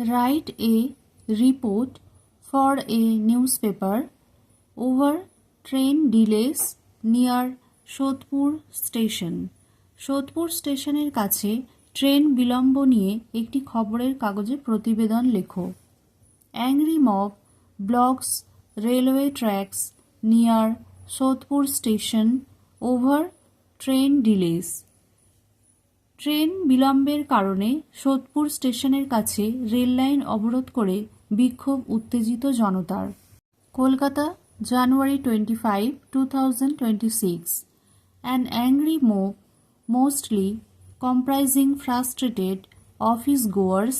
Write a report for a newspaper over train delays near Sodepur station. Sodepur স্টেশনের কাছে train বিলম্ব নিয়ে একটি খবরের কাগজে প্রতিবেদন লেখো। Angry mob blocks railway tracks near Sodepur station over train delays. Train বিলম্বের কারণে সোদপুর স্টেশনের কাছে রেল লাইন অবরোধ করে বিক্ষোভ উত্তেজিত জনতার। Kolkata, January 25, 2026. An angry mob, mostly comprising frustrated office-goers,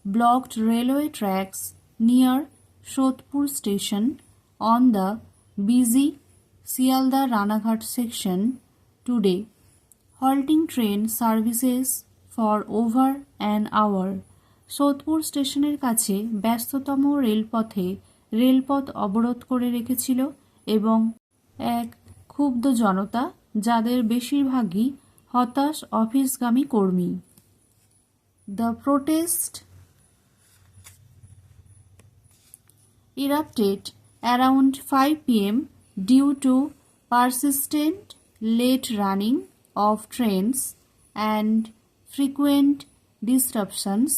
blocked railway tracks near Shodhpur station on the busy Sialdah-Ranaghat section today, halting train services for over an hour. Sodepur স্টেশনের কাছে ব্যস্ততম রেলপথ অবরোধ করে রেখেছিল এবং এক ক্ষুব্ধ জনতা, যাদের বেশিরভাগই হতাশ অফিসগামী কর্মী। The protest erupted around 5 p.m. due to persistent late running of trains and frequent disruptions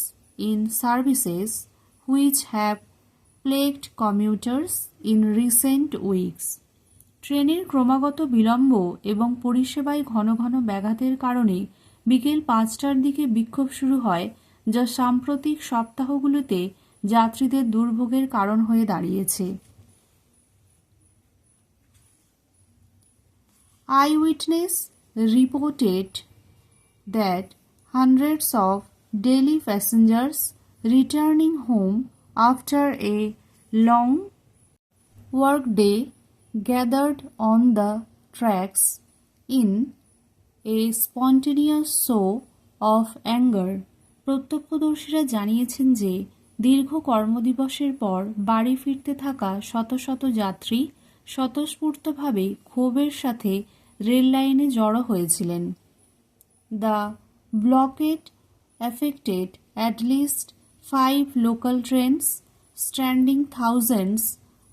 in services which have plagued commuters in recent weeks. ট্রেনের ক্রমাগত বিলম্ব এবং পরিষেবায় ঘন ঘন ব্যাঘাতের কারণে বিকেল 5টার দিকে বিক্ষোভ শুরু হয়, যা সাম্প্রতিক সপ্তাহগুলোতে যাত্রীদের দুর্ভোগের কারণ হয়ে দাঁড়িয়েছে। Eyewitness reported that hundreds of daily passengers returning home after a long workday gathered on the tracks in a spontaneous show of anger. প্রত্যক্ষদর্শীরা জানিয়েছেন যে দীর্ঘ কর্মদিবসের পর বাড়ি ফিরতে থাকা শত শত যাত্রী স্বতঃস্ফূর্তভাবে ক্ষোভের সাথে রেল লাইনে জড়ো হয়েছিলেন। The blocked affected at least 5 local trains, stranding thousands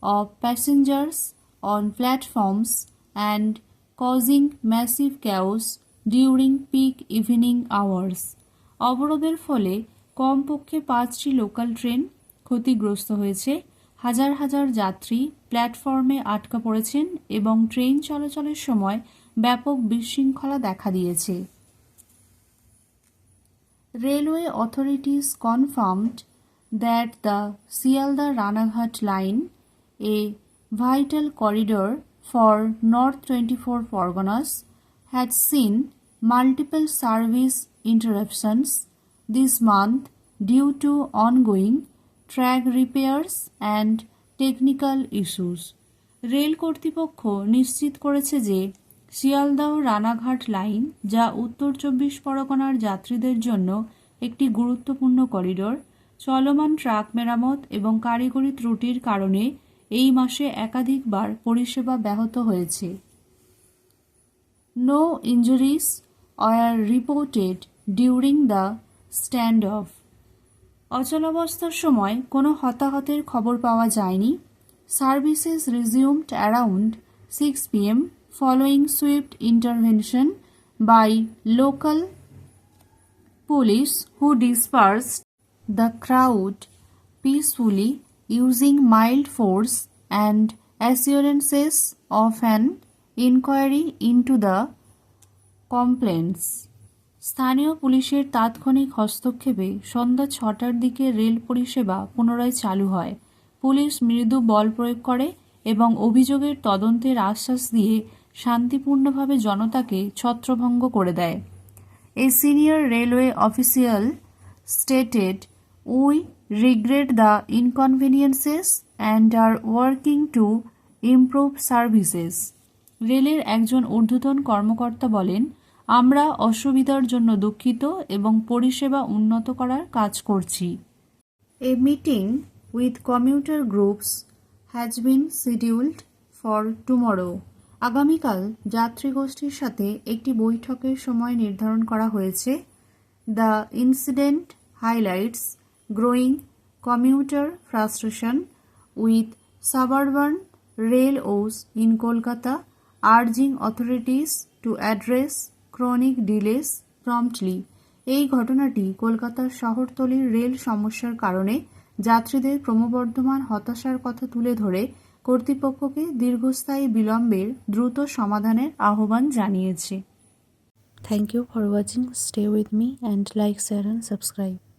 of passengers on platforms and causing massive chaos during peak evening hours. অবরোধের ফলে কমপক্ষে 5টি লোকাল ট্রেন ক্ষতিগ্রস্ত হয়েছে, হাজার হাজার যাত্রী প্ল্যাটফর্মে আটকা পড়েছেন এবং ট্রেন চলাচলের সময় ব্যাপক বিশৃঙ্খলা দেখা দিয়েছে। Railway authorities confirmed that the Sialdah-Ranaghat line, a vital corridor for North 24 Parganas, had seen multiple service interruptions this month due to ongoing track repairs and technical issues. Rail কর্তৃপক্ষ নিশ্চিত করেছে যে শিয়ালদাহ রানাঘাট লাইন, যা উত্তর 24 পরগনার যাত্রীদের জন্য একটি গুরুত্বপূর্ণ করিডোর, চলমান ট্রাক মেরামত এবং কারিগরি ত্রুটির কারণে এই মাসে একাধিকবার পরিষেবা ব্যাহত হয়েছে। No injuries were reported during the standoff. অচলাবস্থার সময় কোনো হতাহতের খবর পাওয়া যায়নি। Services resumed around 6 p.m. following swift intervention by local police who dispersed the crowd peacefully using mild force and assurances of an inquiry into the complaints. স্থানীয় পুলিশের তাৎক্ষণিক হস্তক্ষেপে সন্ধ্যা 6টার দিকে রেল পরিষেবা পুনরায় চালু হয়। পুলিশ মৃদু বল প্রয়োগ করে এবং অভিযোগের তদন্তের আশ্বাস দিয়ে শান্তিপূর্ণভাবে জনতাকে ছত্রভঙ্গ করে দেয়। A senior railway official stated, "We regret the inconveniences and are working to improve services." রেলের একজন ঊর্ধ্বতন কর্মকর্তা বলেন, আমরা অসুবিধার জন্য দুঃখিত এবং পরিষেবা উন্নত করার কাজ করছি। A meeting with commuter groups has been scheduled for tomorrow. আগামীকাল যাত্রীগোষ্ঠীর সাথে একটি বৈঠকের সময় নির্ধারণ করা হয়েছে। The incident highlights growing commuter frustration with suburban railways in Kolkata, urging authorities to address chronic delays promptly. এই ঘটনাটি কলকাতার শহরতলির রেল সমস্যার কারণে যাত্রীদের ক্রমবর্ধমান হতাশার কথা তুলে ধরে কর্তৃপক্ষকে দীর্ঘস্থায়ী বিলম্বের দ্রুত সমাধানের আহ্বান জানিয়েছে। Thank you for watching. Stay with me and like, share and subscribe.